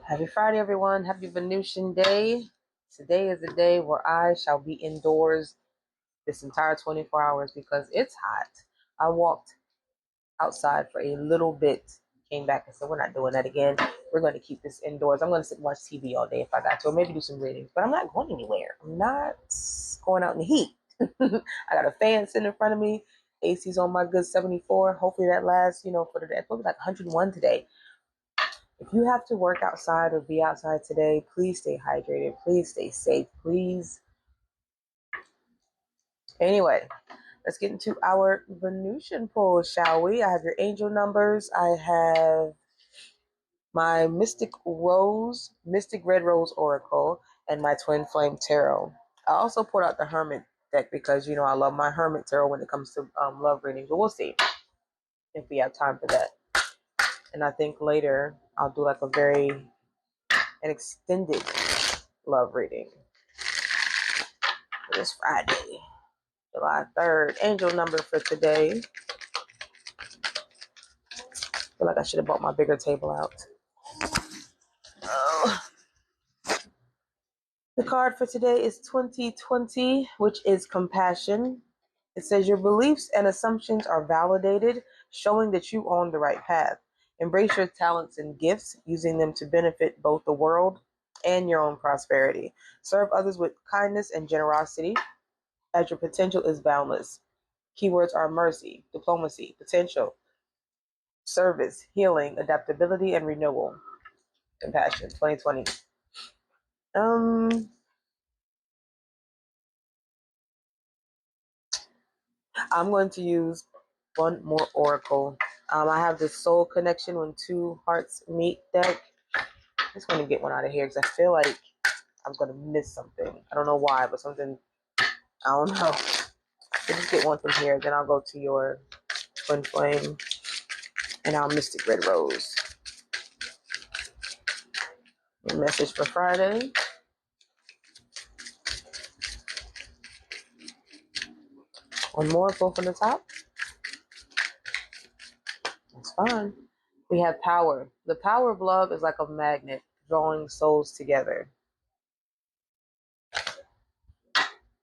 Happy Friday, everyone. Happy Venusian day. Today is the day where I shall be indoors this entire 24 hours because it's hot. I walked outside for a little bit, came back and said, we're not doing that again. We're going to keep this indoors. I'm going to sit and watch TV all day if I got to, or maybe do some reading, but I'm not going anywhere. I'm not going out in the heat. I got a fan sitting in front of me. AC's on my good 74. Hopefully that lasts, for the day. It's probably like 101 today. If you have to work outside or be outside today, please stay hydrated. Please stay safe. Please. Anyway, let's get into our Venusian pull, shall we? I have your angel numbers. I have my Mystic Red Rose Oracle, and my Twin Flame Tarot. I also pulled out the Hermit deck because, I love my Hermit Tarot when it comes to love readings. But we'll see if we have time for that. And I think later I'll do like an extended love reading for this Friday, July 3rd. Angel number for today. I feel like I should have bought my bigger table out. Oh. The card for today is 2020, which is compassion. It says your beliefs and assumptions are validated, showing that you're on the right path. Embrace your talents and gifts, using them to benefit both the world and your own prosperity. Serve others with kindness and generosity, as your potential is boundless. Keywords are mercy, diplomacy, potential, service, healing, adaptability, and renewal. Compassion, 2020. I'm going to use one more oracle. I have the Soul Connection when two hearts meet deck. I'm just going to get one out of here because I feel like I was going to miss something. I don't know why, but something, I don't know. So just get one from here. Then I'll go to your Twin Flame and our Mystic Red Rose. Your message for Friday. One more, pull from the top. That's fine. We have power. The power of love is like a magnet, drawing souls together.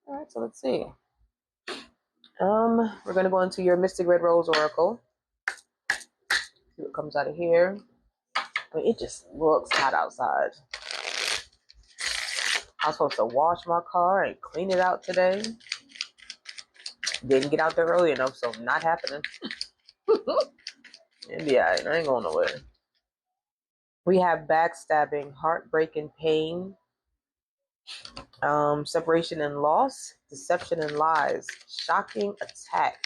All right, so let's see. We're gonna go into your Mystic Red Rose Oracle. See what comes out of here. I mean, it just looks hot outside. I was supposed to wash my car and clean it out today. Didn't get out there early enough, so not happening. Yeah, I ain't going nowhere. We have backstabbing, heartbreak and pain, separation and loss, deception and lies, shocking attack.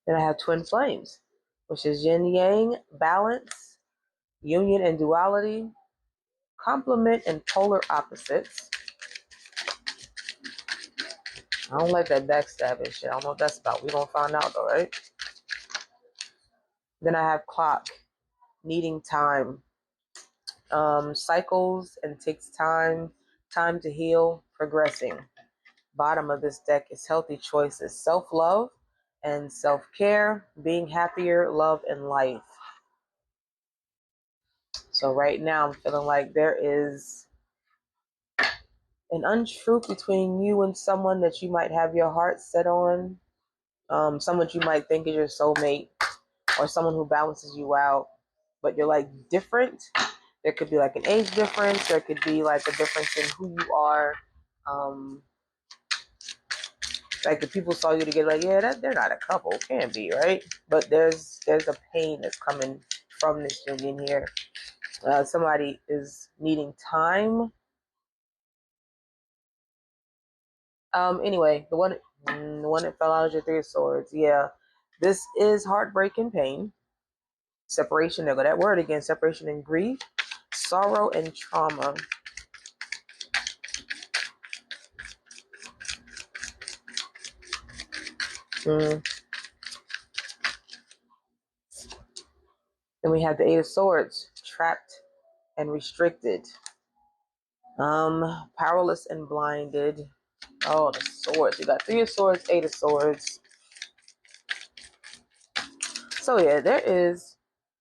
Then I have twin flames, which is yin yang, balance, union and duality, complement and polar opposites. I don't like that backstabbing shit. I don't know what that's about. We're going to find out though, right? Then I have clock, needing time, cycles and takes time to heal, progressing. Bottom of this deck is healthy choices, self-love and self-care, being happier, love, and life. So right now I'm feeling like there is an untruth between you and someone that you might have your heart set on, someone you might think is your soulmate, or someone who balances you out, but you're like different. There could be like an age difference. There could be like a difference in who you are. Like if people saw you together, like, yeah, they're not a couple. Can be, right? But there's a pain that's coming from this union here. Somebody is needing time. Anyway, the one that fell out is your Three of Swords. Yeah, this is heartbreak and pain, separation. There go that word again. Separation and grief, sorrow and trauma. Then we have the Eight of Swords, trapped and restricted, powerless and blinded. Oh, the swords. You got Three of Swords, Eight of Swords. So yeah, there is.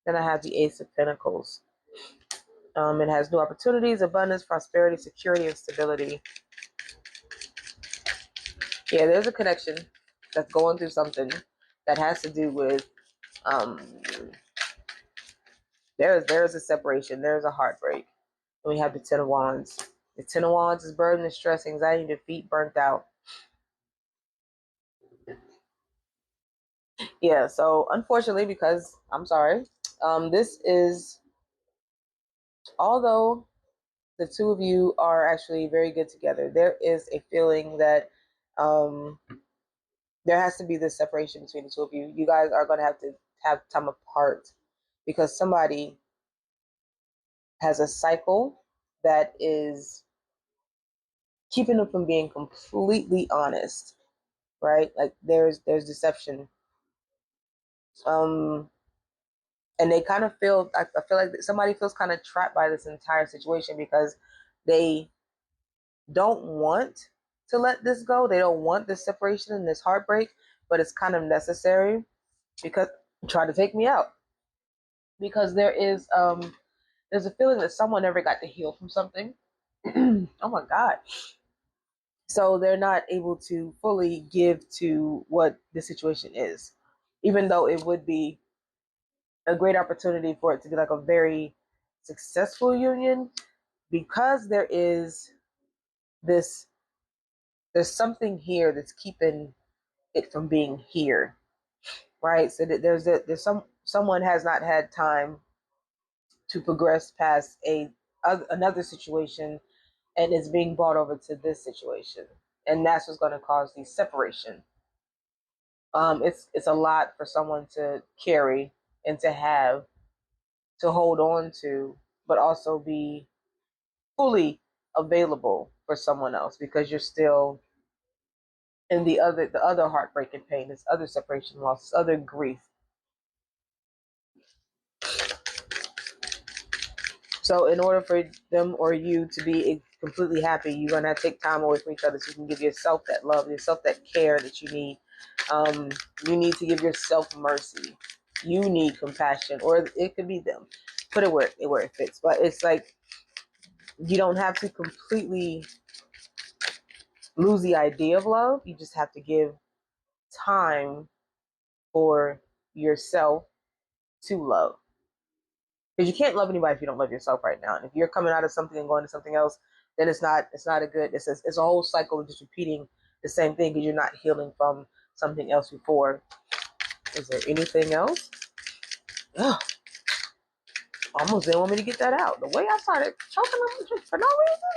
Then I have the Ace of Pentacles. It has new opportunities, abundance, prosperity, security, and stability. Yeah, there's a connection that's going through something that has to do with there's a separation, there's a heartbreak. And we have the Ten of Wands. The Ten of Wands is burden, stress, anxiety, defeat, burnt out. Yeah, so unfortunately, because I'm sorry, this is, although the two of you are actually very good together, there is a feeling that um, there has to be this separation between the two of you. You guys are going to have time apart because somebody has a cycle that is keeping them from being completely honest, right? Like there's deception. Um, and they kind of feel, I feel like somebody feels kind of trapped by this entire situation because they don't want to let this go. They don't want this separation and this heartbreak, but it's kind of necessary because try to take me out. Because there's a feeling that someone never got to heal from something. Oh my God. So they're not able to fully give to what the situation is. Even though it would be a great opportunity for it to be like a very successful union, because this there's something here that's keeping it from being here, right? So that there's someone has not had time to progress past another situation and is being brought over to this situation, and that's what's going to cause the separation. It's a lot for someone to carry and to have to hold on to, but also be fully available for someone else because you're still in the other heartbreak and pain, this other separation loss, this other grief. So in order for them or you to be completely happy, you're gonna have to take time away from each other so you can give yourself that love, yourself that care that you need. You need to give yourself mercy. You need compassion, or it could be them. Put it where it fits. But it's like you don't have to completely lose the idea of love. You just have to give time for yourself to love. Because you can't love anybody if you don't love yourself right now. And if you're coming out of something and going to something else, then it's not a good. It's a whole cycle of just repeating the same thing because you're not healing from something else before. Is there anything else? Ugh, almost didn't want me to get that out. The way I started choking on just for no reason.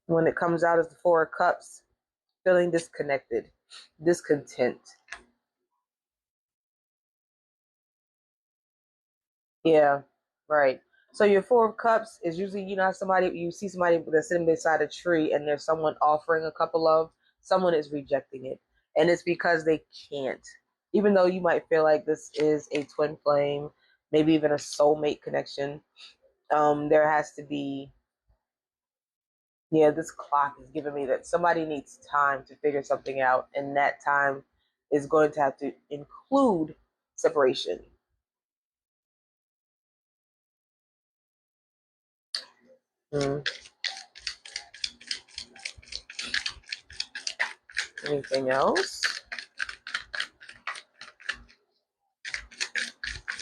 When it comes out as the Four of Cups, feeling disconnected, discontent. Yeah, right. So your Four of Cups is usually, you see somebody that's sitting beside a tree and there's someone offering a cup of love, someone is rejecting it. And it's because they can't. Even though you might feel like this is a twin flame, maybe even a soulmate connection, there has to be, this clock is giving me that somebody needs time to figure something out. And that time is going to have to include separation. Mm. Anything else?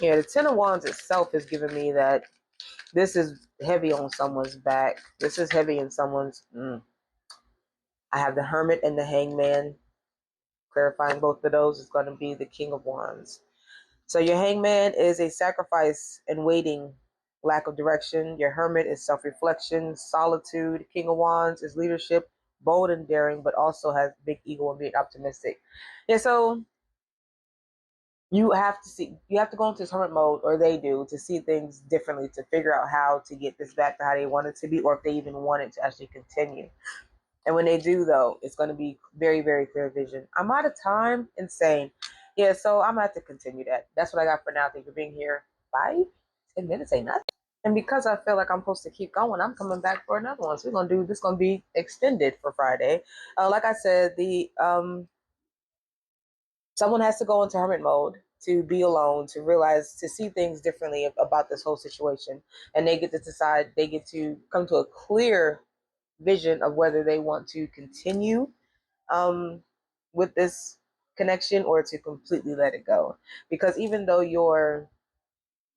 Yeah, the Ten of Wands itself is giving me that this is heavy on someone's back. This is heavy in someone's. I have the Hermit and the Hangman. Clarifying both of those is going to be the King of Wands. So your Hangman is a sacrifice and waiting, lack of direction. Your Hermit is self-reflection, solitude. King of Wands is leadership, bold and daring, but also has big ego and being optimistic. Yeah, so you have to go into this hermit mode, or they do, to see things differently, to figure out how to get this back to how they want it to be, or if they even want it to actually continue. And when they do, though, it's going to be very, very clear vision. I'm out of time. Insane. Yeah, so I'm going to have to continue that. That's what I got for now. Thank you for being here. 5-10 minutes ain't nothing. And because I feel like I'm supposed to keep going, I'm coming back for another one. So we're going to do this. Going to be extended for Friday. Like I said, the someone has to go into hermit mode to be alone, to realize, to see things differently about this whole situation. And they get to decide, they get to come to a clear vision of whether they want to continue with this connection or to completely let it go. Because even though your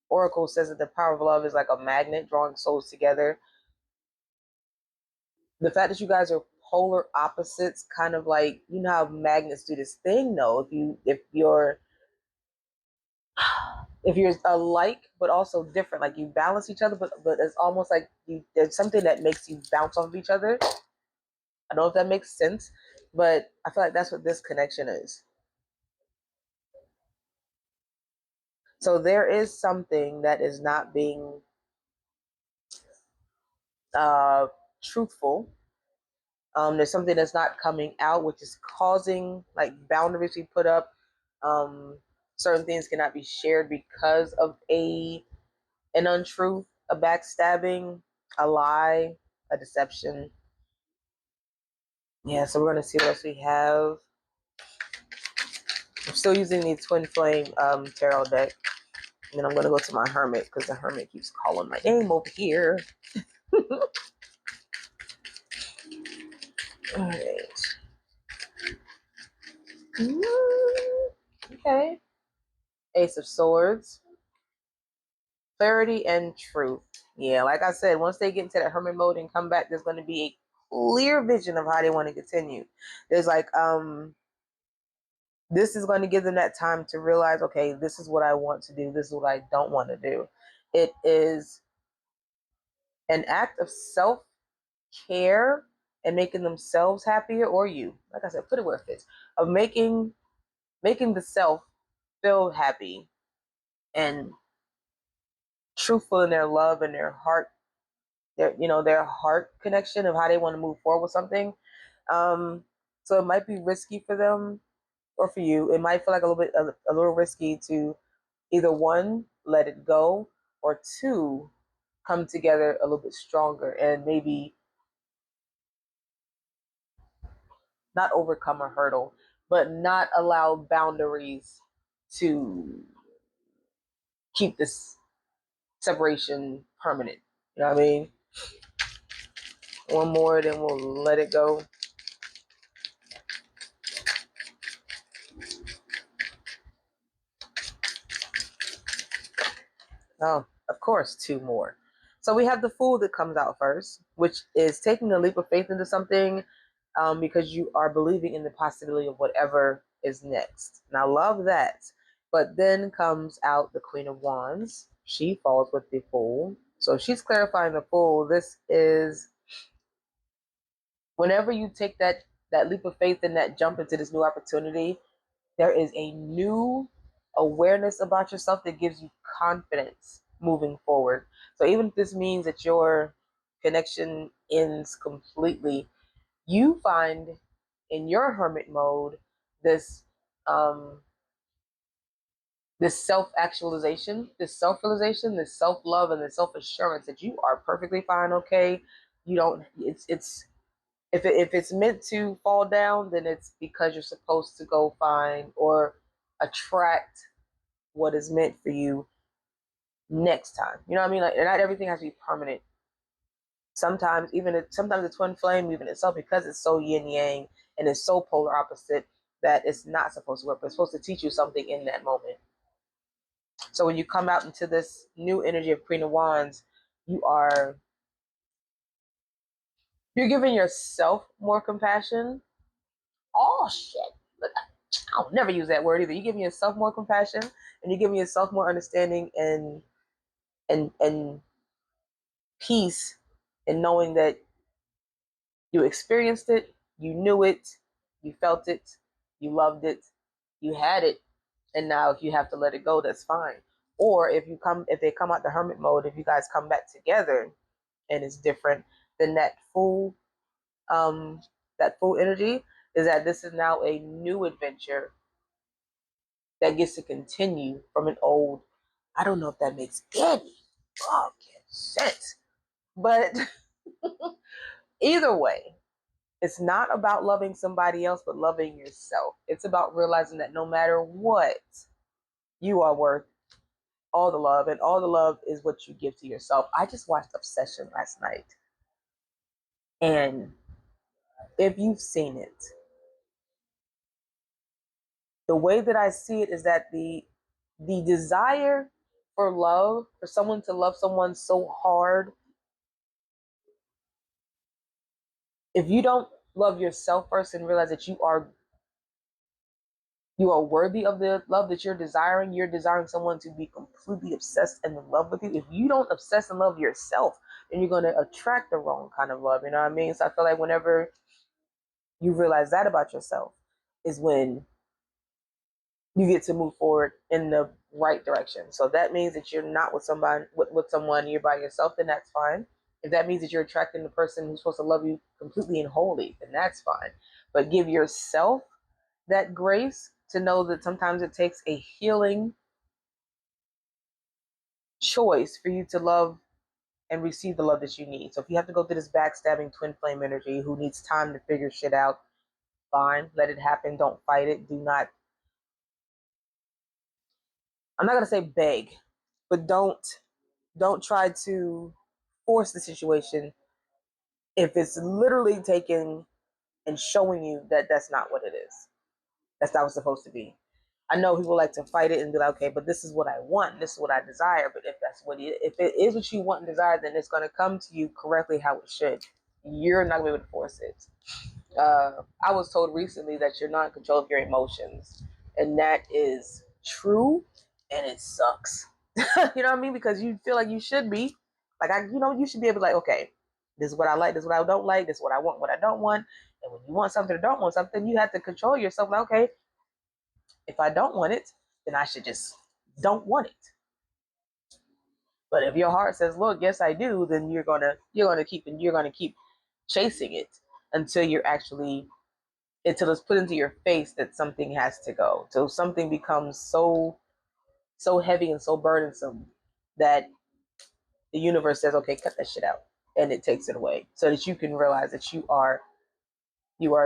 oracle says that the power of love is like a magnet drawing souls together, the fact that you guys are polar opposites, kind of like, you know how magnets do this thing though, if you're alike but also different, like you balance each other, but it's almost like there's something that makes you bounce off of each other. I don't know if that makes sense, but I feel like that's what this connection is. So there is something that is not being uh, truthful. There's something that's not coming out, which is causing like boundaries we put up. Certain things cannot be shared because of an untruth, a backstabbing, a lie, a deception. Yeah, so we're gonna see what else we have. I'm still using the Twin Flame tarot deck. And then I'm gonna go to my Hermit because the Hermit keeps calling my name over here. Alright. Okay. Ace of Swords. Clarity and truth. Yeah, like I said, once they get into that hermit mode and come back, there's going to be a clear vision of how they want to continue. There's like, this is going to give them that time to realize, okay, this is what I want to do. This is what I don't want to do. It is an act of self-care and making themselves happier, or you. Like I said, put it where it fits. Of making the self feel happy and truthful in their love and their heart, their heart connection of how they want to move forward with something. So it might be risky for them or for you. It might feel like a little risky to either one, let it go, or two, come together a little bit stronger and maybe not overcome a hurdle, but not allow boundaries to keep this separation permanent. You know what I mean? One more, then we'll let it go. Oh, of course, two more. So we have the Fool that comes out first, which is taking a leap of faith into something because you are believing in the possibility of whatever is next. And I love that. But then comes out the Queen of Wands. She falls with the Fool. So she's clarifying the Fool. This is whenever you take that leap of faith and that jump into this new opportunity, there is a new awareness about yourself that gives you confidence moving forward. So even if this means that your connection ends completely, you find in your hermit mode this this self-actualization, this self-realization, this self-love, and this self-assurance that you are perfectly fine, okay? You don't it's if it's meant to fall down, then it's because you're supposed to go find or attract what is meant for you next time. You know what I mean? Like, not everything has to be permanent. Sometimes the twin flame even itself, because it's so yin yang and it's so polar opposite, that it's not supposed to work, but it's supposed to teach you something in that moment. So when you come out into this new energy of Queen of Wands, you're giving yourself more compassion. Oh shit. I'll never use that word either. You're giving yourself more compassion and you're giving yourself more understanding and peace in knowing that you experienced it, you knew it, you felt it, you loved it, you had it, and now if you have to let it go, that's fine. Or if they come out the hermit mode, if you guys come back together and it's different, then that full energy is that this is now a new adventure that gets to continue from an old. I don't know if that makes any fucking sense, but either way, It's not about loving somebody else, but loving yourself. It's about realizing that no matter what, you are worth all the love, and all the love is what you give to yourself. I just watched Obsession last night, and if you've seen it, the way that I see it is that the desire for love, for someone to love someone so hard, if you don't love yourself first and realize that you are worthy of the love that you're desiring someone to be completely obsessed and in love with you. If you don't obsess and love yourself, then you're going to attract the wrong kind of love. You know what I mean? So I feel like whenever you realize that about yourself is when you get to move forward in the right direction. So that means that you're not with somebody with someone, you're by yourself, then that's fine. If that means that you're attracting the person who's supposed to love you completely and wholly, then that's fine. But give yourself that grace to know that sometimes it takes a healing choice for you to love and receive the love that you need. So if you have to go through this backstabbing twin flame energy who needs time to figure shit out, fine, let it happen. Don't fight it. Do not, I'm not going to say beg, but don't try to force the situation if it's literally taking and showing you that that's not what it is. That's not what's supposed to be. I know people like to fight it and be like, okay, but this is what I want. This is what I desire. But if it is what you want and desire, then it's going to come to you correctly how it should. You're not going to be able to force it. I was told recently that you're not in control of your emotions. And that is true. And it sucks. You know what I mean? Because you feel like you should be. You should be able to like, okay, this is what I like, this is what I don't like, this is what I want, what I don't want. And when you want something or don't want something, you have to control yourself. Like, okay, if I don't want it, then I should just don't want it. But if your heart says, "Look, yes, I do," then you're gonna keep chasing it until until it's put into your face that something has to go. So something becomes so heavy and so burdensome that the universe says, "Okay, cut that shit out," and it takes it away, so that you can realize that you are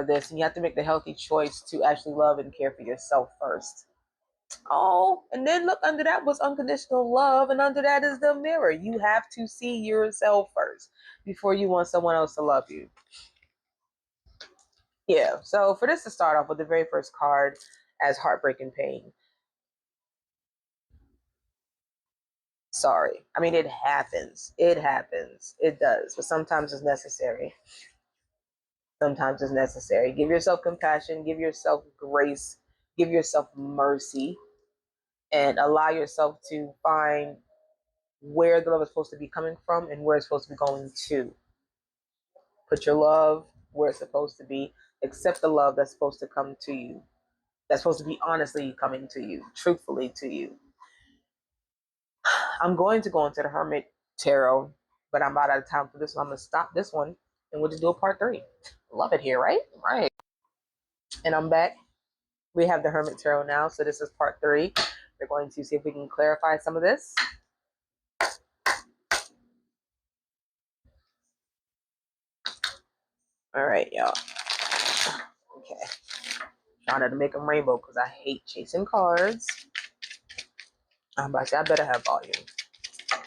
this, and you have to make the healthy choice to actually love and care for yourself first. Oh, and then look, under that was unconditional love, and under that is the mirror. You have to see yourself first before you want someone else to love you. Yeah, so for this to start off with the very first card as heartbreak and pain. Sorry. I mean, it happens. It happens. It does. But sometimes it's necessary. Sometimes it's necessary. Give yourself compassion, give yourself grace, give yourself mercy, and allow yourself to find where the love is supposed to be coming from and where it's supposed to be going to. Put your love where it's supposed to be. Accept the love that's supposed to come to you. That's supposed to be honestly coming to you, truthfully to you. I'm going to go into the Hermit Tarot, but I'm about out of time for this one. I'm going to stop this one and we'll just do a part 3. Love it here, right? Right. And I'm back. We have the Hermit Tarot now, so this is part 3. We're going to see if we can clarify some of this. All right, y'all. Okay. Trying to make them rainbow because I hate chasing cards. I'm about to say I better have volume.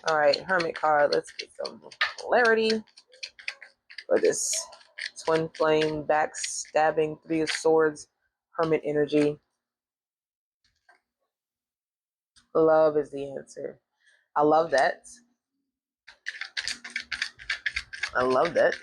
All right, Hermit card. Let's get some clarity for this twin flame backstabbing 3 of swords Hermit energy. Love is the answer. I love that. I love that.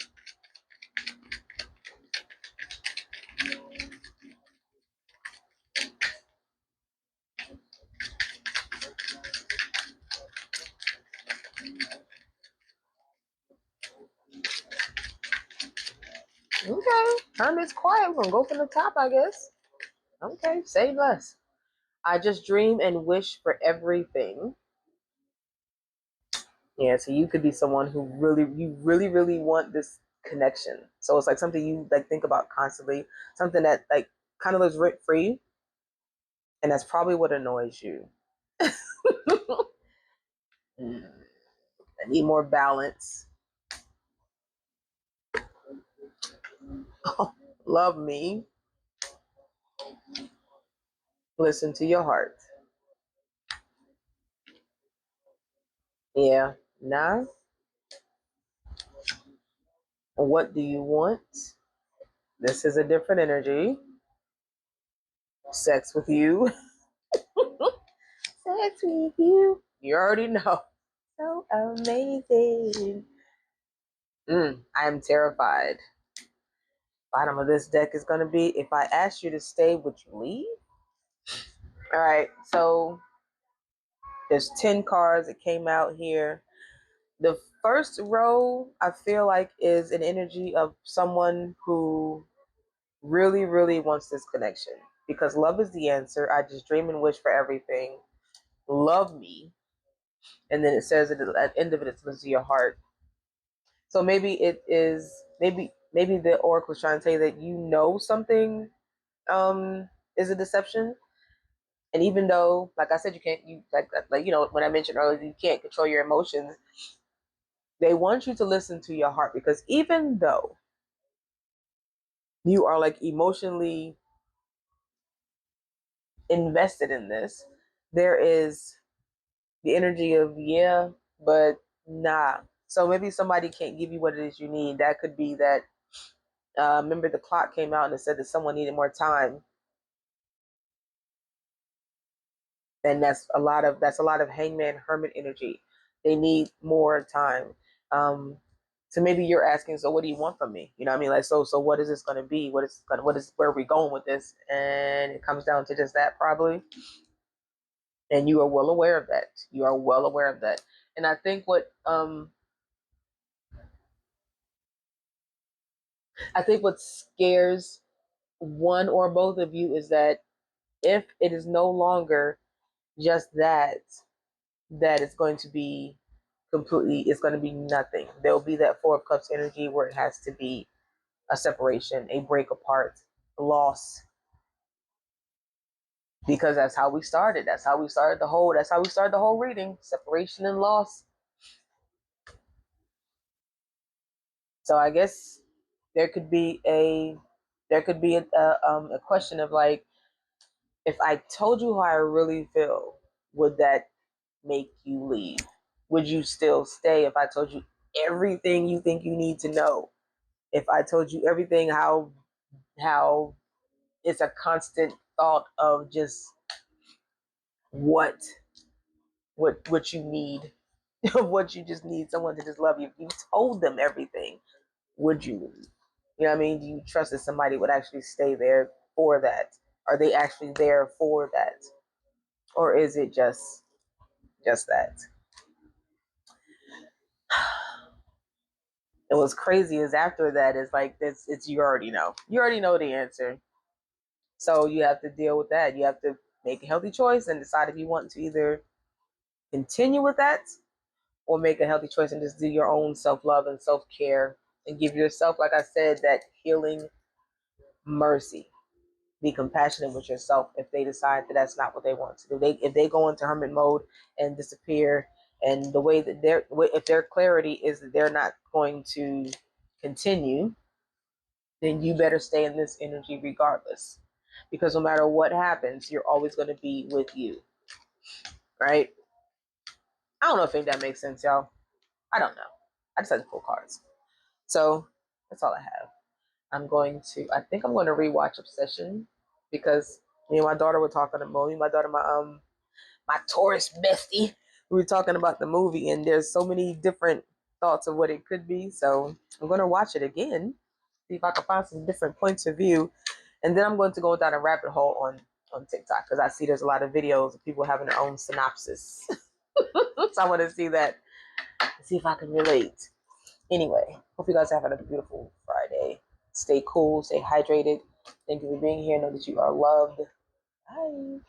Okay. Hermit's quiet. We're going to go from the top, I guess. Okay. Say less. I just dream and wish for everything. Yeah, so you could be someone who really want this connection. So it's like something you like think about constantly, something that like kind of lives rent free, and that's probably what annoys you. I need more balance. Love me. Listen to your heart. Yeah. Nah. What do you want? This is a different energy. Sex with you. Sex with you. You already know. So amazing. I am terrified. Bottom of this deck is going to be, if I ask you to stay, would you leave? All right. So there's 10 cards that came out here. The first row, I feel like, is an energy of someone who really, really wants this connection, because love is the answer. I just dream and wish for everything. Love me. And then it says at the end of it, it's listen to your heart. So maybe it is, maybe the oracle was trying to say that you know something is a deception. And even though, like I said, you can't, you like you know, when I mentioned earlier, you can't control your emotions. They want you to listen to your heart, because even though you are like emotionally invested in this, there is the energy of yeah, but nah. So maybe somebody can't give you what it is you need. That could be that. Remember, the clock came out and it said that someone needed more time, and that's a lot of hangman hermit energy. They need more time. So maybe you're asking, so what do you want from me? You know what I mean? Like, so what is this going to be? Where are we going with this? And it comes down to just that, probably. And you are well aware of that. You are well aware of that. And I think what scares one or both of you is that if it is no longer just that it's going to be completely, it's going to be nothing. There'll be that Four of Cups energy where it has to be a separation, a break apart, a loss, because that's how we started. That's how we started the whole reading: separation and loss. So I guess there could be a question of like, if I told you how I really feel, would that make you leave? Would you still stay if I told you everything you think you need to know? If I told you everything, how it's a constant thought of just what what you need, what you just need someone to just love you. If you told them everything, would you leave? You know what I mean? Do you trust that somebody would actually stay there for that? Are they actually there for that? Or is it just that? And what's crazy is after that is like this, it's you already know. You already know the answer. So you have to deal with that. You have to make a healthy choice and decide if you want to either continue with that or make a healthy choice and just do your own self-love and self-care and give yourself, like I said, that healing mercy. Be compassionate with yourself if they decide that that's not what they want to do. If they go into hermit mode and disappear, and the way that if their clarity is that they're not going to continue, then you better stay in this energy regardless, because no matter what happens, you're always going to be with you, right? I don't know if that makes sense, y'all. I don't know. I just had to pull cards. So that's all I have. I think I'm going to rewatch Obsession, because me and my daughter were talking about movie. My daughter, my Taurus bestie, we were talking about the movie, and there's so many different thoughts of what it could be. So I'm going to watch it again, see if I can find some different points of view, and then I'm going to go down a rabbit hole on TikTok, because I see there's a lot of videos of people having their own synopsis. So I want to see that, see if I can relate. Anyway, hope you guys are having a beautiful Friday. Stay cool, stay hydrated. Thank you for being here. Know that you are loved. Bye.